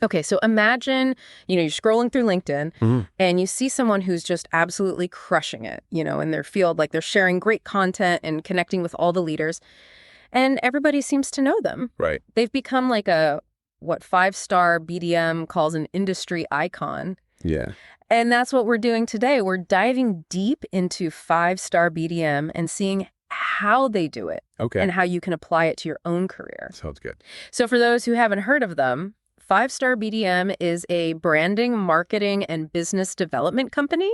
Okay, so imagine, you're scrolling through LinkedIn and you see someone who's just absolutely crushing it, in their field, like they're sharing great content and connecting with all the leaders, and everybody seems to know them. Right. They've become like what Five-Star BDM calls an industry icon. Yeah. And that's what we're doing today. We're diving deep into Five-Star BDM and seeing how they do it. Okay. And how you can apply it to your own career. Sounds good. So for those who haven't heard of them, Five-Star BDM is a branding, marketing, and business development company.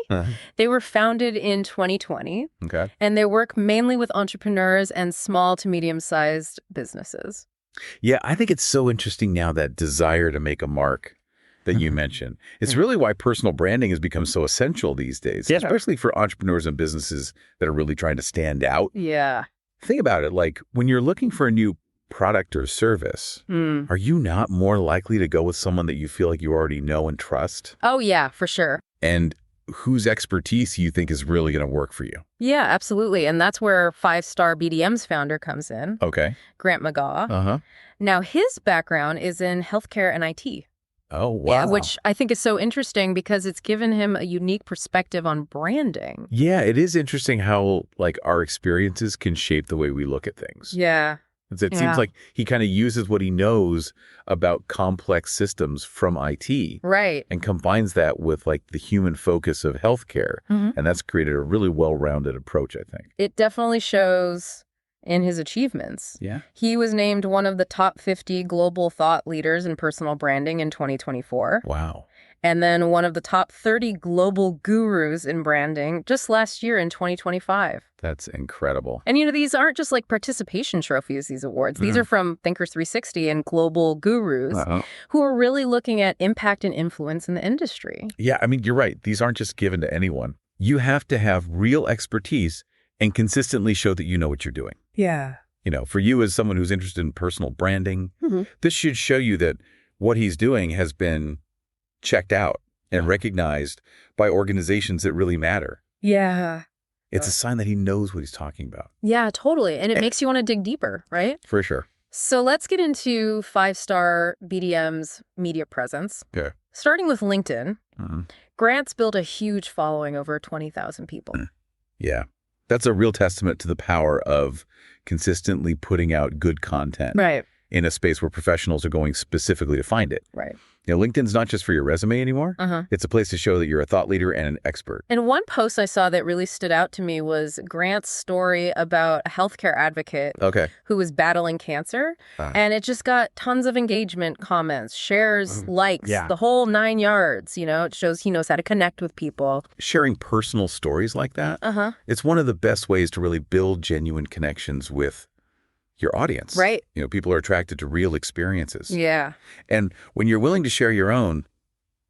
They were founded in 2020. Okay. And they work mainly with entrepreneurs and small to medium-sized businesses. Yeah, I think it's so interesting now, that desire to make a mark that you mentioned. It's really why personal branding has become so essential these days, especially for entrepreneurs and businesses that are really trying to stand out. Yeah. Think about it. Like, when you're looking for a new product or service, are you not more likely to go with someone that you feel like you already know and trust? Oh, yeah, for sure. And whose expertise you think is really going to work for you? Yeah, absolutely. And that's where Five-Star BDM's founder comes in. Okay. Grant McGaw. Now, his background is in healthcare and IT. Oh, wow. Yeah, which I think is so interesting because it's given him a unique perspective on branding. Yeah, it is interesting how, like, our experiences can shape the way we look at things. Yeah. It seems like he kind of uses what he knows about complex systems from IT. Right. And combines that with, like, the human focus of healthcare. And that's created a really well-rounded approach, I think. It definitely shows in his achievements. Yeah. He was named one of the top 50 global thought leaders in personal branding in 2024. Wow. And then one of the top 30 global gurus in branding just last year in 2025. That's incredible. And, these aren't just like participation trophies, these awards. These are from Thinkers 360 and global gurus who are really looking at impact and influence in the industry. Yeah, I mean, you're right. These aren't just given to anyone. You have to have real expertise and consistently show that you know what you're doing. Yeah. For you as someone who's interested in personal branding, this should show you that what he's doing has been checked out and recognized by organizations that really matter. Yeah. It's a sign that he knows what he's talking about. Yeah, totally. And it makes you want to dig deeper, right? For sure. So let's get into Five-Star BDM's media presence. Okay. Starting with LinkedIn, Grant's built a huge following, over 20,000 people. Yeah. That's a real testament to the power of consistently putting out good content. Right. In a space where professionals are going specifically to find it. Right. LinkedIn's not just for your resume anymore. It's a place to show that you're a thought leader and an expert. And one post I saw that really stood out to me was Grant's story about a healthcare advocate who was battling cancer. And it just got tons of engagement, comments, shares, likes, the whole 9 yards. It shows he knows how to connect with people. Sharing personal stories like that, it's one of the best ways to really build genuine connections with your audience. Right. People are attracted to real experiences. Yeah. And when you're willing to share your own,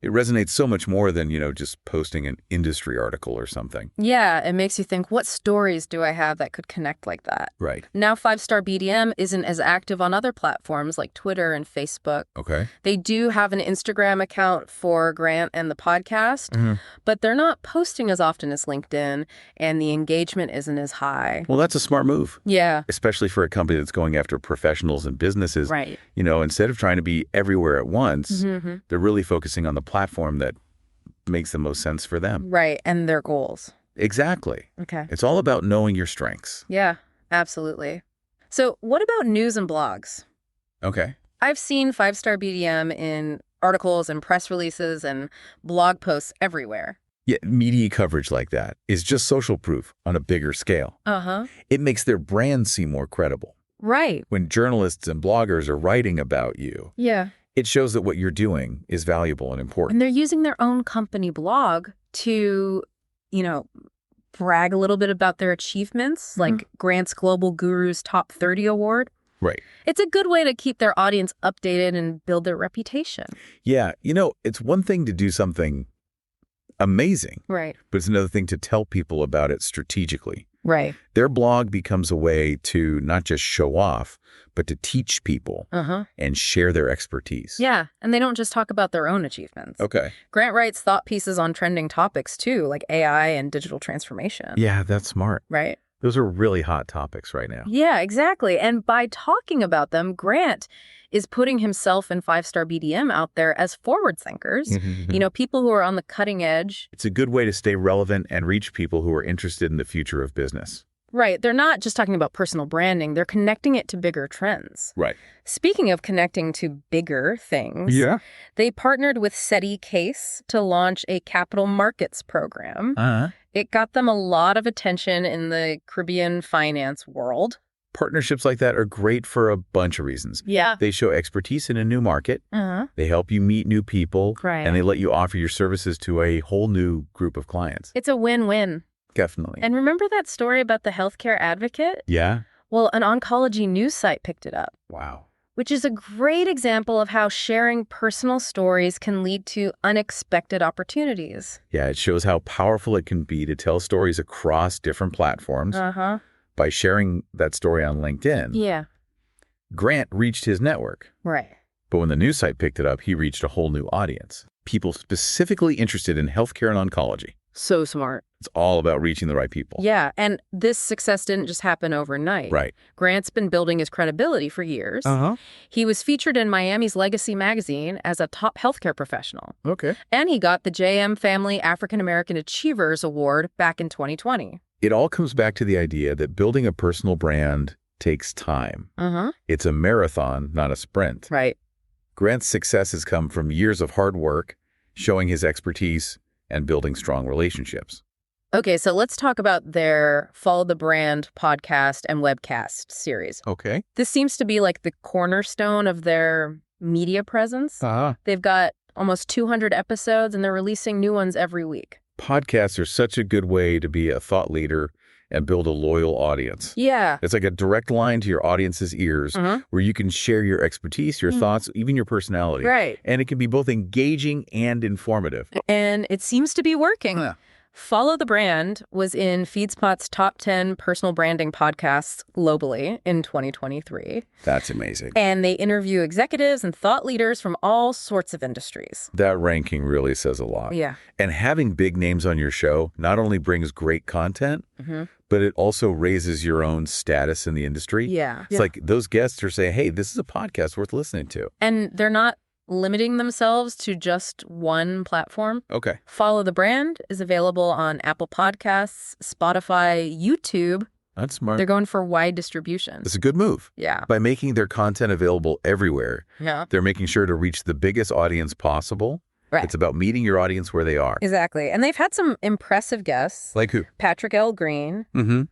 it resonates so much more than, just posting an industry article or something. Yeah, it makes you think, what stories do I have that could connect like that? Right. Now, Five-Star BDM isn't as active on other platforms like Twitter and Facebook. Okay. They do have an Instagram account for Grant and the podcast, but they're not posting as often as LinkedIn, and the engagement isn't as high. Well, that's a smart move. Yeah. Especially for a company that's going after professionals and businesses. Right. Instead of trying to be everywhere at once, they're really focusing on the platform that makes the most sense for them. Right, and their goals. Exactly. Okay. It's all about knowing your strengths. Yeah, absolutely. So what about news and blogs? Okay. I've seen Five-Star BDM in articles and press releases and blog posts everywhere. Yeah, media coverage like that is just social proof on a bigger scale. It makes their brand seem more credible. Right. When journalists and bloggers are writing about you, it shows that what you're doing is valuable and important. And they're using their own company blog to, brag a little bit about their achievements, like Grant's Global Gurus Top 30 Award. Right. It's a good way to keep their audience updated and build their reputation. Yeah. It's one thing to do something amazing. Right. But it's another thing to tell people about it strategically. Right. Their blog becomes a way to not just show off, but to teach people and share their expertise. Yeah, and they don't just talk about their own achievements. Okay. Grant writes thought pieces on trending topics, too, like AI and digital transformation. Yeah, that's smart. Right. Those are really hot topics right now. Yeah, exactly. And by talking about them, Grant is putting himself and Five-Star BDM out there as forward thinkers, people who are on the cutting edge. It's a good way to stay relevant and reach people who are interested in the future of business. Right. They're not just talking about personal branding. They're connecting it to bigger trends. Right. Speaking of connecting to bigger things, they partnered with SETI Case to launch a capital markets program. It got them a lot of attention in the Caribbean finance world. Partnerships like that are great for a bunch of reasons. Yeah. They show expertise in a new market. They help you meet new people. Right. And they let you offer your services to a whole new group of clients. It's a win-win. Definitely. And remember that story about the healthcare advocate? Yeah. Well, an oncology news site picked it up. Wow. Which is a great example of how sharing personal stories can lead to unexpected opportunities. Yeah, it shows how powerful it can be to tell stories across different platforms. By sharing that story on LinkedIn, Grant reached his network. Right. But when the news site picked it up, he reached a whole new audience. People specifically interested in healthcare and oncology. So smart. It's all about reaching the right people. Yeah, and this success didn't just happen overnight. Right. Grant's been building his credibility for years. He was featured in Miami's Legacy magazine as a top healthcare professional. Okay. And he got the JM Family African American Achievers Award back in 2020. It all comes back to the idea that building a personal brand takes time. It's a marathon, not a sprint. Right. Grant's success has come from years of hard work, showing his expertise, and building strong relationships. Okay, so let's talk about their Follow the Brand podcast and webcast series. Okay. This seems to be like the cornerstone of their media presence. They've got almost 200 episodes, and they're releasing new ones every week. Podcasts are such a good way to be a thought leader and build a loyal audience. Yeah. It's like a direct line to your audience's ears where you can share your expertise, your thoughts, even your personality. Right. And it can be both engaging and informative. And it seems to be working. Follow the Brand was in FeedSpot's top 10 personal branding podcasts globally in 2023. That's amazing. And they interview executives and thought leaders from all sorts of industries. That ranking really says a lot. Yeah. And having big names on your show not only brings great content, but it also raises your own status in the industry. Yeah. It's like those guests are saying, hey, this is a podcast worth listening to. And they're not limiting themselves to just one platform. Okay. Follow the Brand is available on Apple Podcasts, Spotify, YouTube. That's smart. They're going for wide distribution. It's a good move. Yeah. By making their content available everywhere, Yeah. they're making sure to reach the biggest audience possible. Right. It's about meeting your audience where they are. Exactly. And they've had some impressive guests. Like who? Patrick L. Green,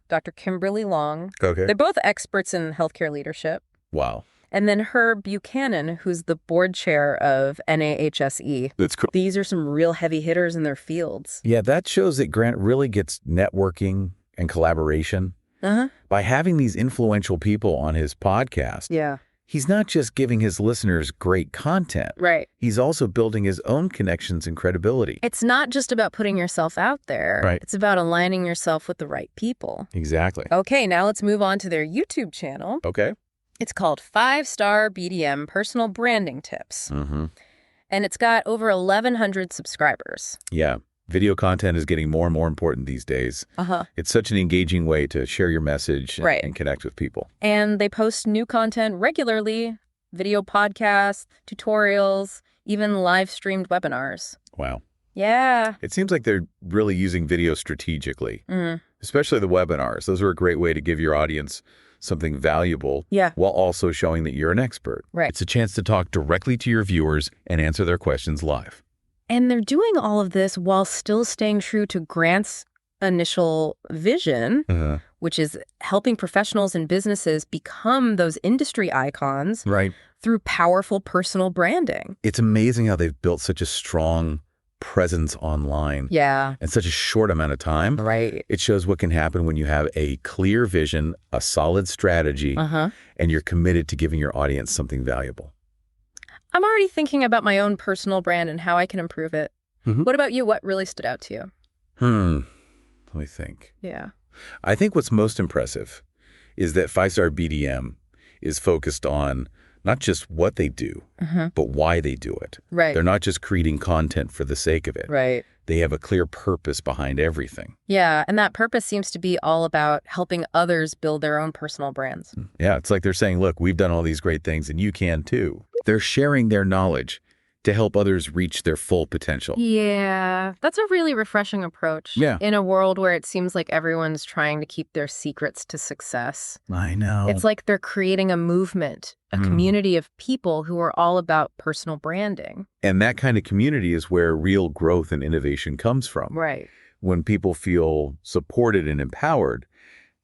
Dr. Kimberly Long. Okay. They're both experts in healthcare leadership. Wow. And then Herb Buchanan, who's the board chair of NAHSE. That's cool. These are some real heavy hitters in their fields. Yeah, that shows that Grant really gets networking and collaboration. By having these influential people on his podcast, he's not just giving his listeners great content. Right. He's also building his own connections and credibility. It's not just about putting yourself out there. Right. It's about aligning yourself with the right people. Exactly. Okay, now let's move on to their YouTube channel. Okay. It's called Five-Star BDM Personal Branding Tips. And it's got over 1,100 subscribers. Yeah. Video content is getting more and more important these days. It's such an engaging way to share your message and connect with people. And they post new content regularly, video podcasts, tutorials, even live-streamed webinars. Wow. Yeah. It seems like they're really using video strategically, especially the webinars. Those are a great way to give your audience something valuable while also showing that you're an expert. Right. It's a chance to talk directly to your viewers and answer their questions live. And they're doing all of this while still staying true to Grant's initial vision, which is helping professionals and businesses become those industry icons through powerful personal branding. It's amazing how they've built such a strong presence online in such a short amount of time. Right. It shows what can happen when you have a clear vision, a solid strategy, and you're committed to giving your audience something valuable. I'm already thinking about my own personal brand and how I can improve it. What about you? What really stood out to you? Let me think. Yeah. I think what's most impressive is that Five-Star BDM is focused on not just what they do, but why they do it. Right. They're not just creating content for the sake of it. Right. They have a clear purpose behind everything. Yeah, and that purpose seems to be all about helping others build their own personal brands. Yeah, it's like they're saying, look, we've done all these great things and you can too. They're sharing their knowledge to help others reach their full potential. Yeah, that's a really refreshing approach. Yeah. In a world where it seems like everyone's trying to keep their secrets to success. I know. It's like they're creating a movement, a community of people who are all about personal branding. And that kind of community is where real growth and innovation comes from. Right. When people feel supported and empowered,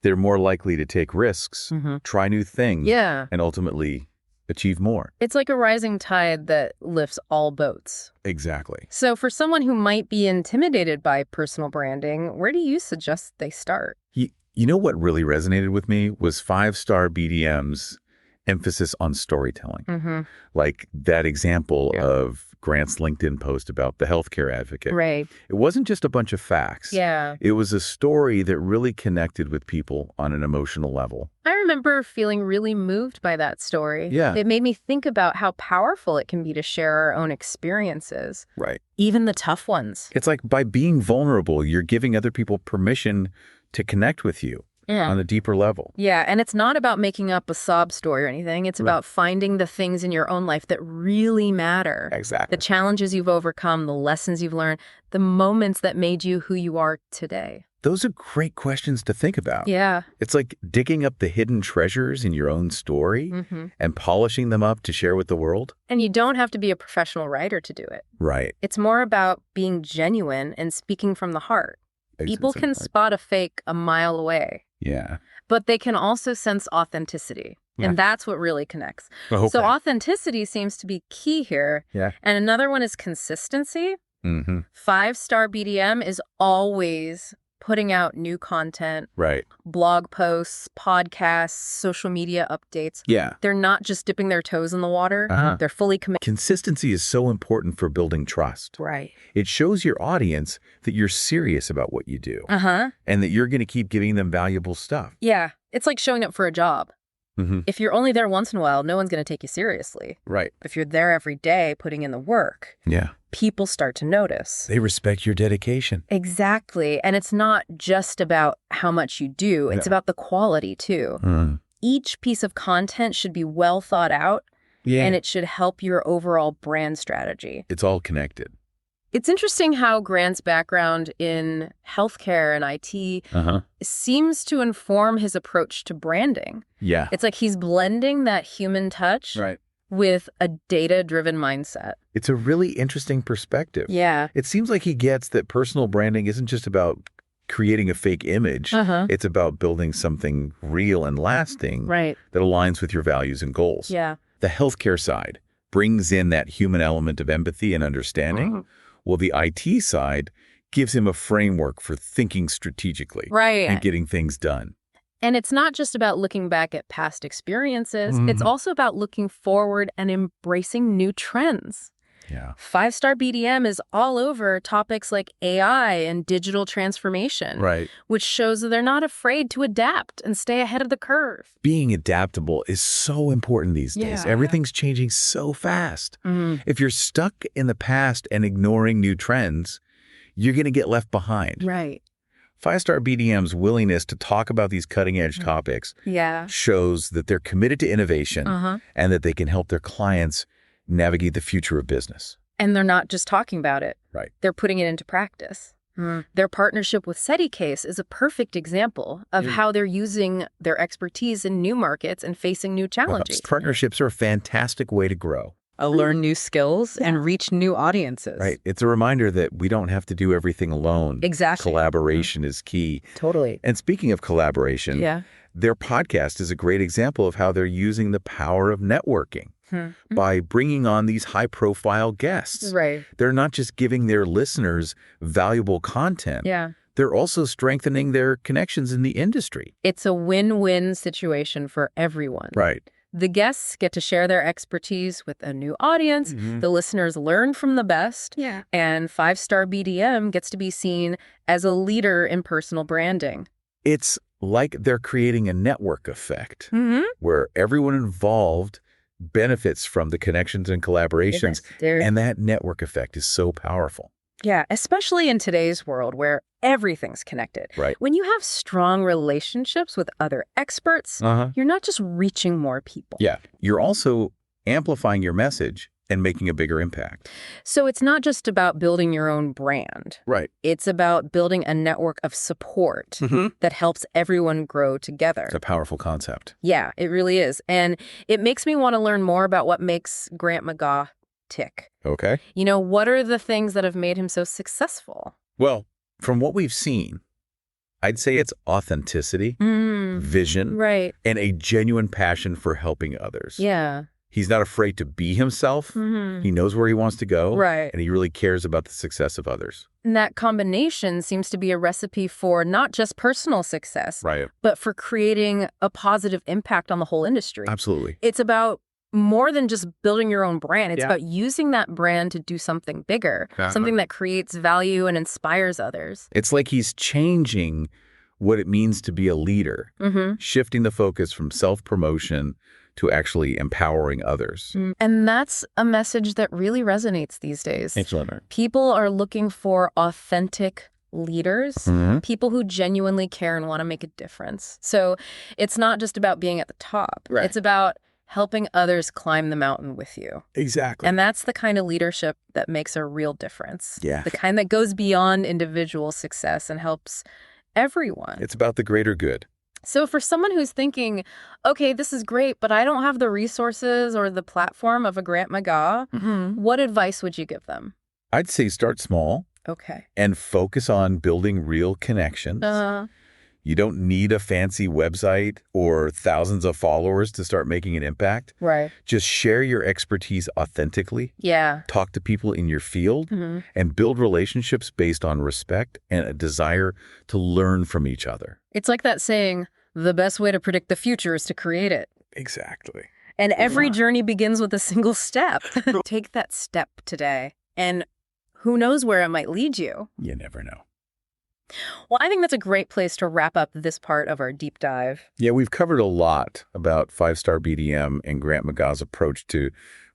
they're more likely to take risks, try new things, and ultimately achieve more. It's like a rising tide that lifts all boats. Exactly. So for someone who might be intimidated by personal branding, where do you suggest they start? You know what really resonated with me was Five-Star BDM's emphasis on storytelling. Like that example of Grant's LinkedIn post about the healthcare advocate. Right. It wasn't just a bunch of facts. Yeah. It was a story that really connected with people on an emotional level. I remember feeling really moved by that story. Yeah. It made me think about how powerful it can be to share our own experiences. Right. Even the tough ones. It's like by being vulnerable, you're giving other people permission to connect with you. On a deeper level. Yeah, and it's not about making up a sob story or anything. It's about finding the things in your own life that really matter. Exactly. The challenges you've overcome, the lessons you've learned, the moments that made you who you are today. Those are great questions to think about. Yeah. It's like digging up the hidden treasures in your own story and polishing them up to share with the world. And you don't have to be a professional writer to do it. Right. It's more about being genuine and speaking from the heart. People can spot a fake a mile away. Yeah. But they can also sense authenticity. Yeah. And that's what really connects. Okay. So authenticity seems to be key here. Yeah. And another one is consistency. Five-Star BDM is always putting out new content. Right. Blog posts, podcasts, social media updates. Yeah. They're not just dipping their toes in the water. They're fully committed. Consistency is so important for building trust. Right. It shows your audience that you're serious about what you do. And that you're going to keep giving them valuable stuff. Yeah. It's like showing up for a job. If you're only there once in a while, no one's going to take you seriously. Right. If you're there every day putting in the work, people start to notice. They respect your dedication. Exactly. And it's not just about how much you do. It's about the quality, too. Each piece of content should be well thought out, and it should help your overall brand strategy. It's all connected. It's interesting how Grant's background in healthcare and IT seems to inform his approach to branding. Yeah. It's like he's blending that human touch with a data-driven mindset. It's a really interesting perspective. Yeah. It seems like he gets that personal branding isn't just about creating a fake image. It's about building something real and lasting that aligns with your values and goals. Yeah. The healthcare side brings in that human element of empathy and understanding. Well, the IT side gives him a framework for thinking strategically and getting things done. And it's not just about looking back at past experiences. It's also about looking forward and embracing new trends. Yeah. Five-Star BDM is all over topics like AI and digital transformation, which shows that they're not afraid to adapt and stay ahead of the curve. Being adaptable is so important these days. Everything's changing so fast. If you're stuck in the past and ignoring new trends, you're going to get left behind. Right. Five-Star BDM's willingness to talk about these cutting-edge topics shows that they're committed to innovation and that they can help their clients navigate the future of business. And they're not just talking about it. Right. They're putting it into practice. Their partnership with SETIcase is a perfect example of how they're using their expertise in new markets and facing new challenges. Partnerships are a fantastic way to grow. Learn new skills and reach new audiences. Right. It's a reminder that we don't have to do everything alone. Exactly. Collaboration is key. Totally. And speaking of collaboration, their podcast is a great example of how they're using the power of networking. By bringing on these high-profile guests. Right. They're not just giving their listeners valuable content. They're also strengthening their connections in the industry. It's a win-win situation for everyone. Right. The guests get to share their expertise with a new audience. The listeners learn from the best. And Five-Star BDM gets to be seen as a leader in personal branding. It's like they're creating a network effect where everyone involved benefits from the connections and collaborations. And that network effect is so powerful. Yeah, especially in today's world where everything's connected. Right. When you have strong relationships with other experts, you're not just reaching more people. Yeah, you're also amplifying your message and making a bigger impact. So it's not just about building your own brand. Right. It's about building a network of support that helps everyone grow together. It's a powerful concept. Yeah, it really is. And it makes me want to learn more about what makes Grant McGaugh tick. Okay. You know, what are the things that have made him so successful? Well, from what we've seen, I'd say it's authenticity, vision, and a genuine passion for helping others. Yeah. He's not afraid to be himself. He knows where he wants to go. Right. And he really cares about the success of others. And that combination seems to be a recipe for not just personal success, but for creating a positive impact on the whole industry. Absolutely. It's about more than just building your own brand. It's about using that brand to do something bigger, something that creates value and inspires others. It's like he's changing what it means to be a leader, shifting the focus from self-promotion to actually empowering others. And that's a message that really resonates these days. Excellent. People are looking for authentic leaders, people who genuinely care and want to make a difference. So it's not just about being at the top. It's about helping others climb the mountain with you. Exactly. And that's the kind of leadership that makes a real difference. Yeah. The kind that goes beyond individual success and helps everyone. It's about the greater good. So for someone who's thinking, okay, this is great, but I don't have the resources or the platform of a Grant McGaugh, what advice would you give them? I'd say start small. Okay. And focus on building real connections. You don't need a fancy website or thousands of followers to start making an impact. Right. Just share your expertise authentically. Yeah. Talk to people in your field and build relationships based on respect and a desire to learn from each other. It's like that saying, the best way to predict the future is to create it. Exactly. And every journey begins with a single step. Take that step today, and who knows where it might lead you. You never know. Well, I think that's a great place to wrap up this part of our deep dive. Yeah, we've covered a lot about Five-Star BDM and Grant McGaugh's approach to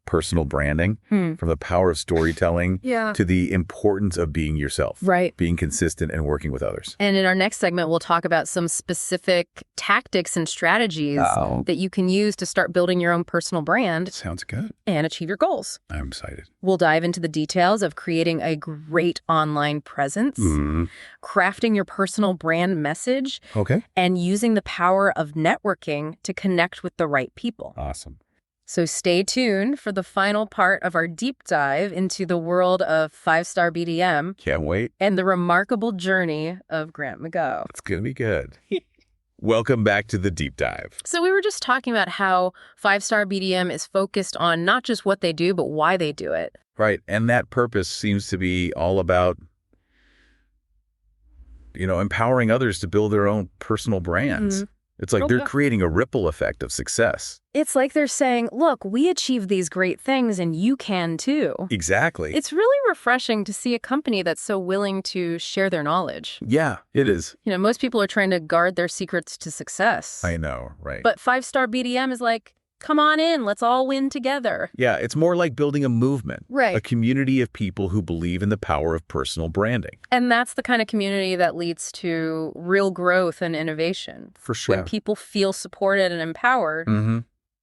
personal branding, from the power of storytelling to the importance of being yourself, being consistent and working with others. And in our next segment, we'll talk about some specific tactics and strategies that you can use to start building your own personal brand. Sounds good. And achieve your goals. I'm excited. We'll dive into the details of creating a great online presence, crafting your personal brand message, and using the power of networking to connect with the right people. Awesome. So stay tuned for the final part of our deep dive into the world of Five-Star BDM. Can't wait. And the remarkable journey of Grant McGaugh. It's going to be good. Welcome back to the deep dive. So we were just talking about how Five-Star BDM is focused on not just what they do, but why they do it. Right. And that purpose seems to be all about, empowering others to build their own personal brands. It's like they're creating a ripple effect of success. It's like they're saying, look, we achieved these great things and you can too. Exactly. It's really refreshing to see a company that's so willing to share their knowledge. Yeah, it is. Most people are trying to guard their secrets to success. I know, right. But Five-Star BDM is like, come on in, let's all win together. Yeah, it's more like building a movement. Right. A community of people who believe in the power of personal branding. And that's the kind of community that leads to real growth and innovation. For sure. When people feel supported and empowered,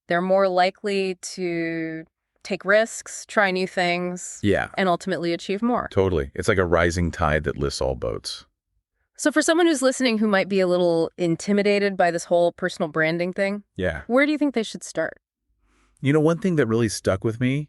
they're more likely to take risks, try new things, and ultimately achieve more. Totally. It's like a rising tide that lifts all boats. So for someone who's listening who might be a little intimidated by this whole personal branding thing, where do you think they should start? One thing that really stuck with me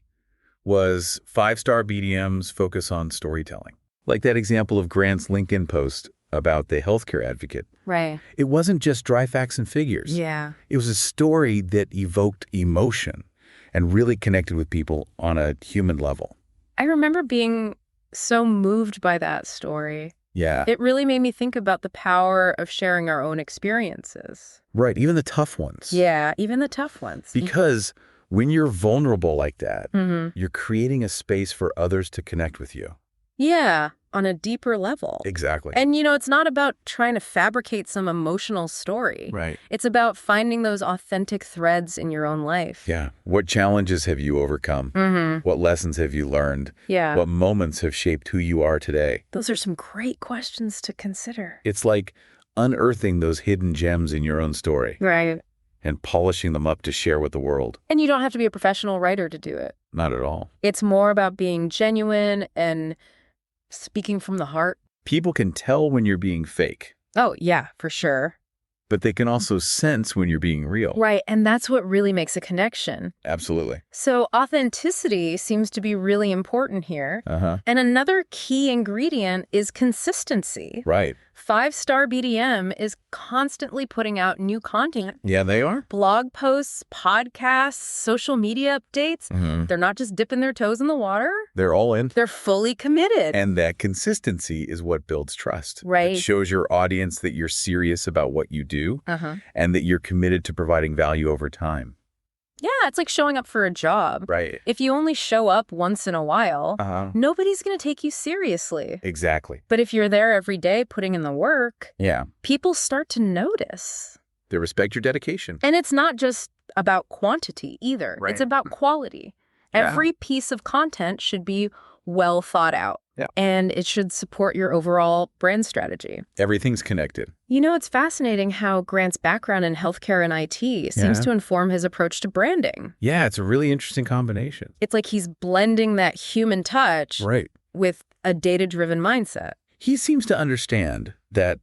was Five-Star BDM's focus on storytelling. Like that example of Grant's LinkedIn post about the healthcare advocate. Right. It wasn't just dry facts and figures. Yeah. It was a story that evoked emotion and really connected with people on a human level. I remember being so moved by that story. Yeah. It really made me think about the power of sharing our own experiences. Right. Even the tough ones. Yeah, even the tough ones. Because when you're vulnerable like that, you're creating a space for others to connect with you. Yeah. on a deeper level. Exactly. And, it's not about trying to fabricate some emotional story. Right. It's about finding those authentic threads in your own life. Yeah. What challenges have you overcome? What lessons have you learned? Yeah. What moments have shaped who you are today? Those are some great questions to consider. It's like unearthing those hidden gems in your own story. Right. And polishing them up to share with the world. And you don't have to be a professional writer to do it. Not at all. It's more about being genuine and speaking from the heart. People can tell when you're being fake. Oh, yeah, for sure. But they can also sense when you're being real. Right, and that's what really makes a connection. Absolutely. So authenticity seems to be really important here. And another key ingredient is consistency. Right. Five-Star BDM is constantly putting out new content. Yeah, they are. Blog posts, podcasts, social media updates. They're not just dipping their toes in the water. They're all in. They're fully committed. And that consistency is what builds trust. Right. It shows your audience that you're serious about what you do and that you're committed to providing value over time. Yeah, it's like showing up for a job. Right. If you only show up once in a while, nobody's going to take you seriously. Exactly. But if you're there every day putting in the work, people start to notice. They respect your dedication. And it's not just about quantity either. Right. It's about quality. Every piece of content should be well thought out. Yeah. And it should support your overall brand strategy. Everything's connected. It's fascinating how Grant's background in healthcare and IT seems to inform his approach to branding. Yeah, it's a really interesting combination. It's like he's blending that human touch with a data-driven mindset. He seems to understand that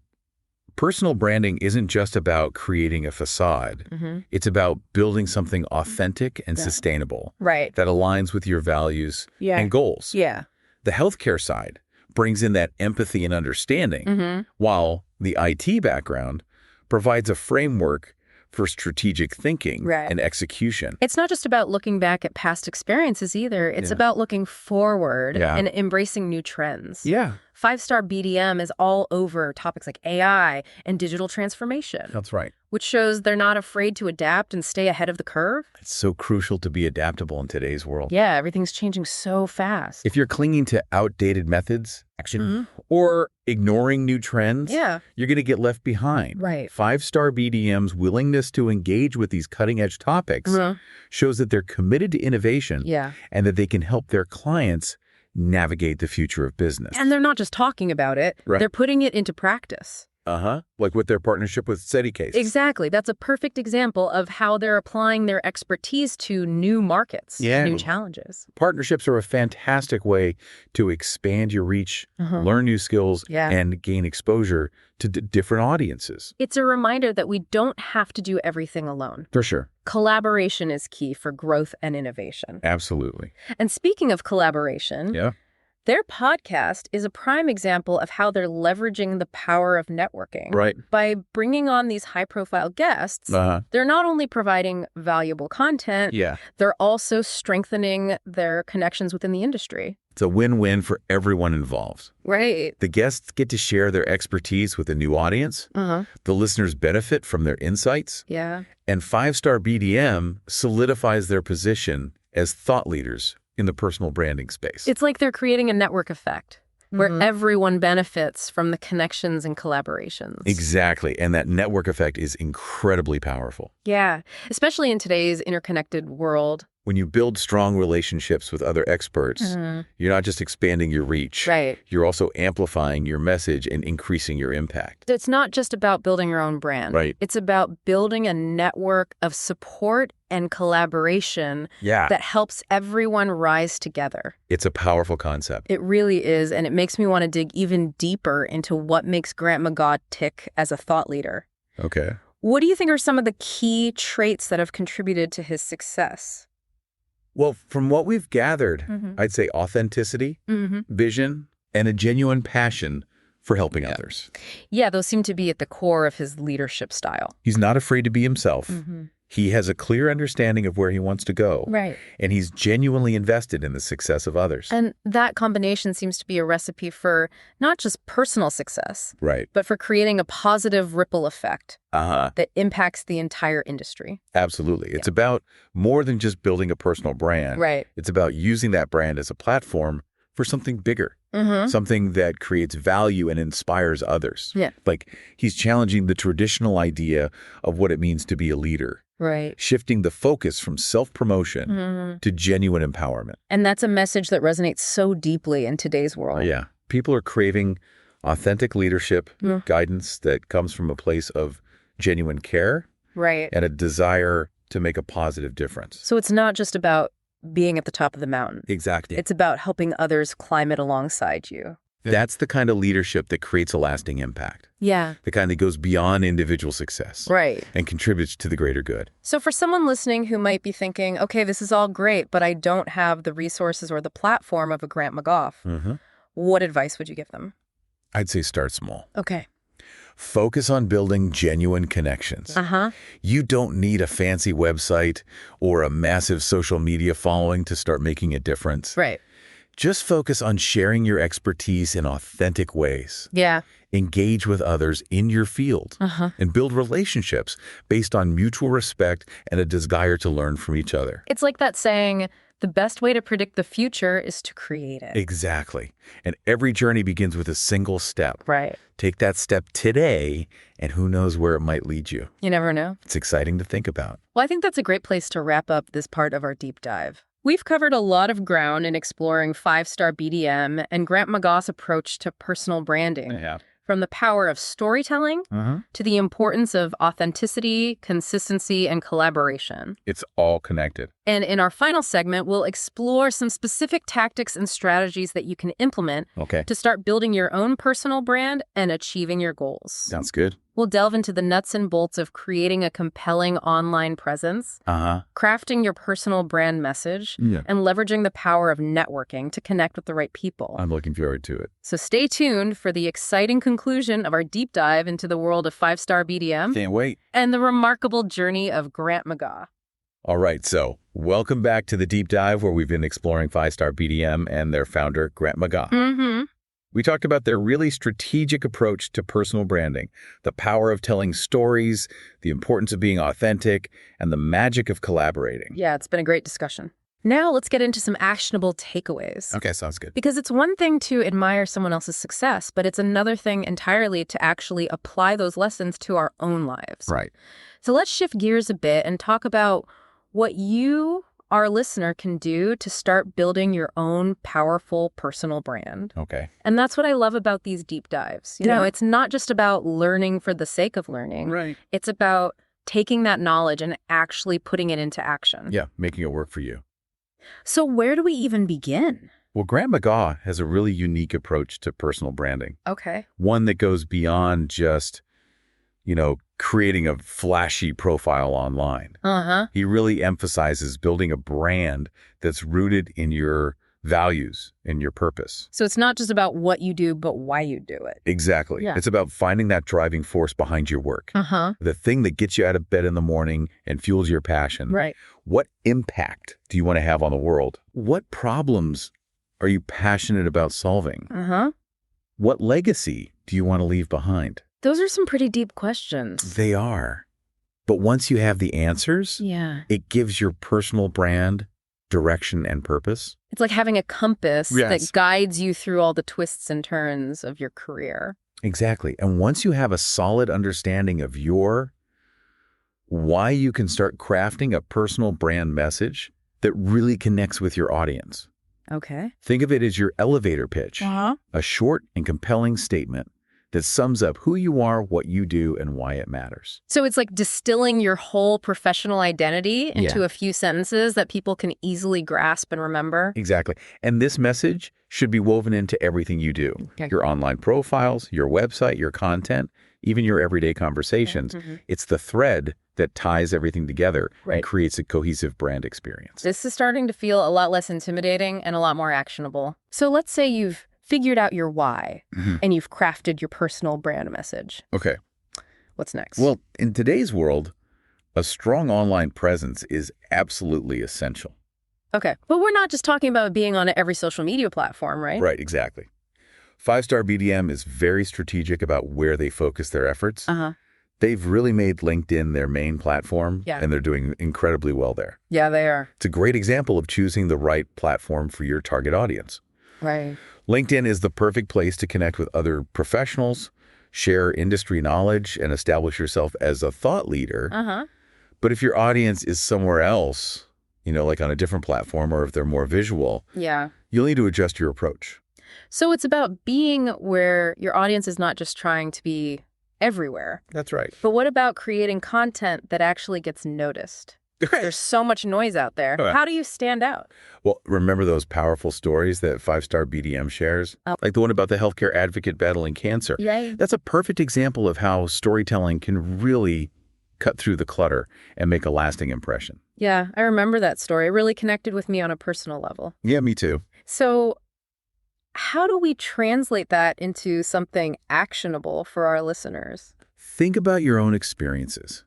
personal branding isn't just about creating a facade. It's about building something authentic and sustainable that aligns with your values and goals. Yeah. The healthcare side brings in that empathy and understanding, while the IT background provides a framework for strategic thinking and execution. It's not just about looking back at past experiences either. It's about looking forward and embracing new trends. Yeah. Five-Star BDM is all over topics like AI and digital transformation. That's right. Which shows they're not afraid to adapt and stay ahead of the curve. It's so crucial to be adaptable in today's world. Yeah, everything's changing so fast. If you're clinging to outdated methods, or ignoring new trends, you're going to get left behind. Right. Five-Star BDM's willingness to engage with these cutting-edge topics shows that they're committed to innovation and that they can help their clients navigate the future of business. And they're not just talking about it. They're putting it into practice. Like with their partnership with SteadyCase. Exactly. That's a perfect example of how they're applying their expertise to new markets, new challenges. Partnerships are a fantastic way to expand your reach, learn new skills, and gain exposure to different audiences. It's a reminder that we don't have to do everything alone. For sure. Collaboration is key for growth and innovation. Absolutely. And speaking of collaboration, their podcast is a prime example of how they're leveraging the power of networking. Right. By bringing on these high-profile guests, they're not only providing valuable content, they're also strengthening their connections within the industry. It's a win-win for everyone involved. Right. The guests get to share their expertise with a new audience. The listeners benefit from their insights. And Five-Star BDM solidifies their position as thought leaders in the personal branding space. It's like they're creating a network effect where everyone benefits from the connections and collaborations. Exactly. And that network effect is incredibly powerful. Yeah, especially in today's interconnected world. When you build strong relationships with other experts, you're not just expanding your reach. You're also amplifying your message and increasing your impact. It's not just about building your own brand. It's about building a network of support and collaboration that helps everyone rise together. It's a powerful concept. It really is, and it makes me want to dig even deeper into what makes Grant McGaugh tick as a thought leader. Okay. What do you think are some of the key traits that have contributed to his success? Well, from what we've gathered, I'd say authenticity, vision, and a genuine passion for helping others. Yeah, those seem to be at the core of his leadership style. He's not afraid to be himself. He has a clear understanding of where he wants to go. And he's genuinely invested in the success of others. And that combination seems to be a recipe for not just personal success, but for creating a positive ripple effect that impacts the entire industry. Absolutely. It's about more than just building a personal brand. It's about using that brand as a platform for something bigger, something that creates value and inspires others. Yeah. Like he's challenging the traditional idea of what it means to be a leader. Right. Shifting the focus from self-promotion to genuine empowerment. And that's a message that resonates so deeply in today's world. Yeah. People are craving authentic leadership, guidance that comes from a place of genuine care and a desire to make a positive difference. So it's not just about being at the top of the mountain. Exactly. It's about helping others climb it alongside you. That's the kind of leadership that creates a lasting impact. Yeah. The kind that goes beyond individual success. Right. And contributes to the greater good. So for someone listening who might be thinking, okay, this is all great, but I don't have the resources or the platform of a Grant McGough, what advice would you give them? I'd say start small. Okay. Focus on building genuine connections. You don't need a fancy website or a massive social media following to start making a difference. Right. Just focus on sharing your expertise in authentic ways. Yeah. Engage with others in your field and build relationships based on mutual respect and a desire to learn from each other. It's like that saying, the best way to predict the future is to create it. Exactly. And every journey begins with a single step. Right. Take that step today, and who knows where it might lead you. You never know. It's exciting to think about. Well, I think that's a great place to wrap up this part of our deep dive. We've covered a lot of ground in exploring Five-Star BDM and Grant McGough's approach to personal branding. Yeah. From the power of storytelling to the importance of authenticity, consistency, and collaboration. It's all connected. And in our final segment, we'll explore some specific tactics and strategies that you can implement to start building your own personal brand and achieving your goals. Sounds good. We'll delve into the nuts and bolts of creating a compelling online presence, crafting your personal brand message, and leveraging the power of networking to connect with the right people. I'm looking forward to it. So stay tuned for the exciting conclusion of our deep dive into the world of Five-Star BDM. Can't wait. And the remarkable journey of Grant McGough. All right, so welcome back to the deep dive where we've been exploring Five-Star BDM and their founder, Grant McGough. We talked about their really strategic approach to personal branding, the power of telling stories, the importance of being authentic, and the magic of collaborating. Yeah, it's been a great discussion. Now let's get into some actionable takeaways. Okay, sounds good. Because it's one thing to admire someone else's success, but it's another thing entirely to actually apply those lessons to our own lives. Right. So let's shift gears a bit and talk about what you, our listener, can do to start building your own powerful personal brand. Okay. And that's what I love about these deep dives. You know, it's not just about learning for the sake of learning. Right. It's about taking that knowledge and actually putting it into action. Yeah, making it work for you. So where do we even begin? Well, Grant McGough has a really unique approach to personal branding. Okay. One that goes beyond just, creating a flashy profile online. He really emphasizes building a brand that's rooted in your values and your purpose. So it's not just about what you do, but why you do it. Exactly. Yeah. It's about finding that driving force behind your work. The thing that gets you out of bed in the morning and fuels your passion. Right. What impact do you want to have on the world? What problems are you passionate about solving? What legacy do you want to leave behind? Those are some pretty deep questions. They are. But once you have the answers, it gives your personal brand direction and purpose. It's like having a compass that guides you through all the twists and turns of your career. Exactly. And once you have a solid understanding of why, you can start crafting a personal brand message that really connects with your audience. Okay. Think of it as your elevator pitch, a short and compelling statement that sums up who you are, what you do, and why it matters. So it's like distilling your whole professional identity into a few sentences that people can easily grasp and remember. Exactly. And this message should be woven into everything you do. Your online profiles, your website, your content, even your everyday conversations. It's the thread that ties everything together and creates a cohesive brand experience. This is starting to feel a lot less intimidating and a lot more actionable. So let's say you've figured out your why and you've crafted your personal brand message. Okay. What's next? Well, in today's world, a strong online presence is absolutely essential. Okay. But we're not just talking about being on every social media platform, right? Right, exactly. Five-Star BDM is very strategic about where they focus their efforts. They've really made LinkedIn their main platform, and they're doing incredibly well there. Yeah, they are. It's a great example of choosing the right platform for your target audience. Right. LinkedIn is the perfect place to connect with other professionals, share industry knowledge, and establish yourself as a thought leader. But if your audience is somewhere else, like on a different platform, or if they're more visual, you'll need to adjust your approach. So it's about being where your audience is not just trying to be everywhere. That's right. But what about creating content that actually gets noticed? There's so much noise out there. How do you stand out? Well, remember those powerful stories that Five-Star BDM shares? Like the one about the healthcare advocate battling cancer. That's a perfect example of how storytelling can really cut through the clutter and make a lasting impression. Yeah, I remember that story. It really connected with me on a personal level. Yeah, me too. So how do we translate that into something actionable for our listeners? Think about your own experiences,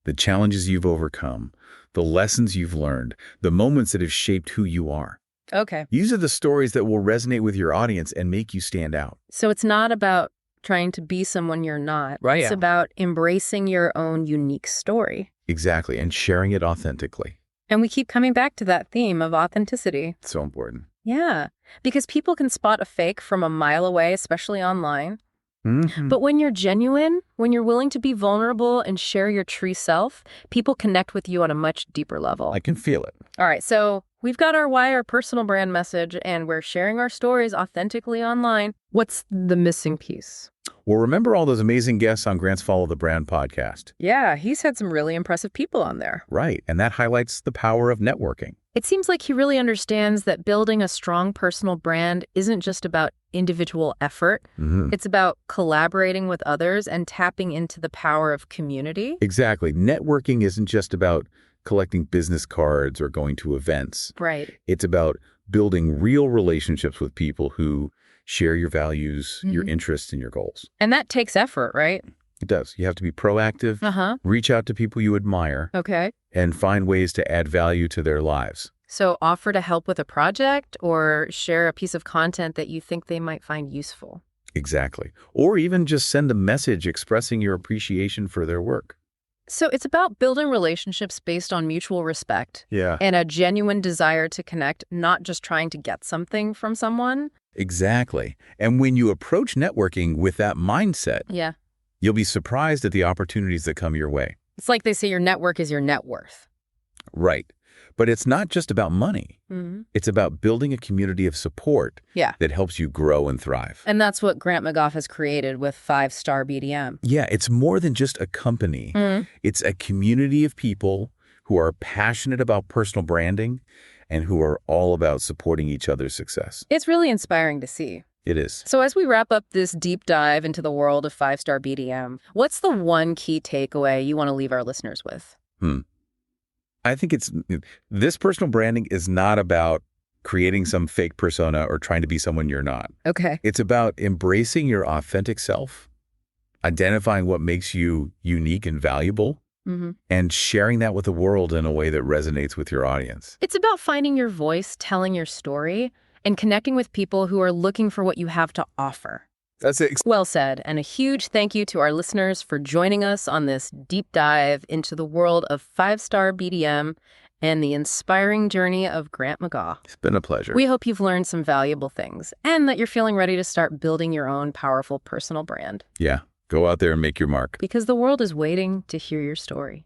the challenges you've overcome, the lessons you've learned, the moments that have shaped who you are. Okay. These are the stories that will resonate with your audience and make you stand out. So it's not about trying to be someone you're not. Right. It's about embracing your own unique story. Exactly, and sharing it authentically. And we keep coming back to that theme of authenticity. So important. Yeah, because people can spot a fake from a mile away, especially online. But when you're genuine, when you're willing to be vulnerable and share your true self, people connect with you on a much deeper level. I can feel it. All right, so we've got our why, our personal brand message, and we're sharing our stories authentically online. What's the missing piece? Well, remember all those amazing guests on Grant's Follow the Brand podcast? Yeah, he's had some really impressive people on there. Right, and that highlights the power of networking. It seems like he really understands that building a strong personal brand isn't just about individual effort. It's about collaborating with others and tapping into the power of community. Exactly. Networking isn't just about collecting business cards or going to events. Right. It's about building real relationships with people who share your values, your interests, and your goals. And that takes effort, right? It does. You have to be proactive, reach out to people you admire, and find ways to add value to their lives. So offer to help with a project or share a piece of content that you think they might find useful. Exactly. Or even just send a message expressing your appreciation for their work. So it's about building relationships based on mutual respect and a genuine desire to connect, not just trying to get something from someone. Exactly. And when you approach networking with that mindset, you'll be surprised at the opportunities that come your way. It's like they say your network is your net worth. Right. But it's not just about money. It's about building a community of support that helps you grow and thrive. And that's what Grant McGough has created with Five-Star BDM. Yeah, it's more than just a company. It's a community of people who are passionate about personal branding and who are all about supporting each other's success. It's really inspiring to see. It is. So as we wrap up this deep dive into the world of Five-Star BDM, what's the one key takeaway you want to leave our listeners with? I think this personal branding is not about creating some fake persona or trying to be someone you're not. Okay. It's about embracing your authentic self, identifying what makes you unique and valuable, and sharing that with the world in a way that resonates with your audience. It's about finding your voice, telling your story, and connecting with people who are looking for what you have to offer. That's it. Well said. And a huge thank you to our listeners for joining us on this deep dive into the world of Five-Star BDM and the inspiring journey of Grant McGough. It's been a pleasure. We hope you've learned some valuable things and that you're feeling ready to start building your own powerful personal brand. Yeah. Go out there and make your mark. Because the world is waiting to hear your story.